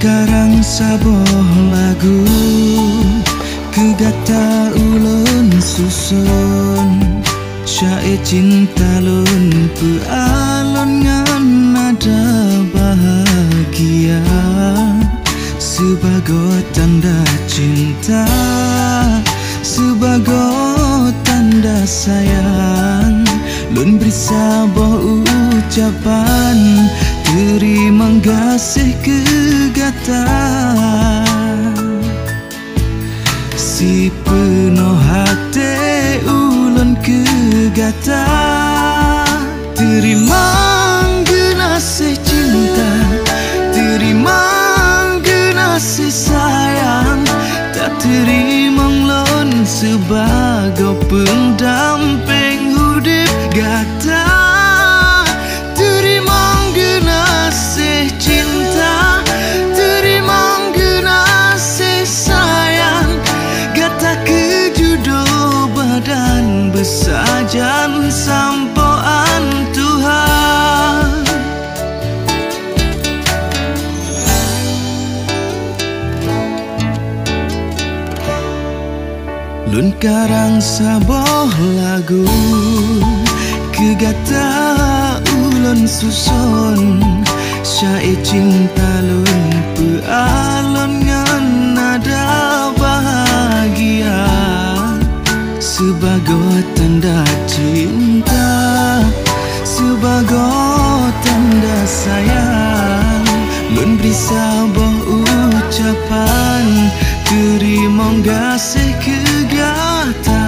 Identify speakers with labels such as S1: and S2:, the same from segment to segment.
S1: karang saboh lagu kegata ulun susun syair cinta lun pealon ngan nada bahagia sebagai tanda cinta, sebagai tanda sayang. Lun beri saboh ucapan terima kasih kegata si penuh hati ulun kegata. Terima kasih cinta, terima kasih sayang, tak terima lon sebagai pendamping hidup gata. Terima kasih cinta, terima kasih sayang, gata kejudo badan besajan sampoan Tuhan. Lun karang saboh lagu kegata ulun susun syair cinta lun pealon ngan nada bahagia sebagai tanda cinta, sebagai tanda sayang. Lun beri saboh ucapan terima kasih kegata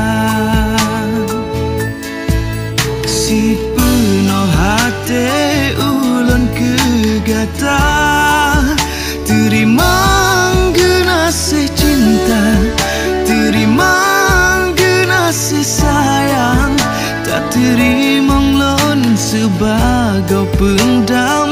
S1: si penuh hati ulun kegata. Terima kasih cinta, terima kasih sayang, tak terima lon sebagai pendam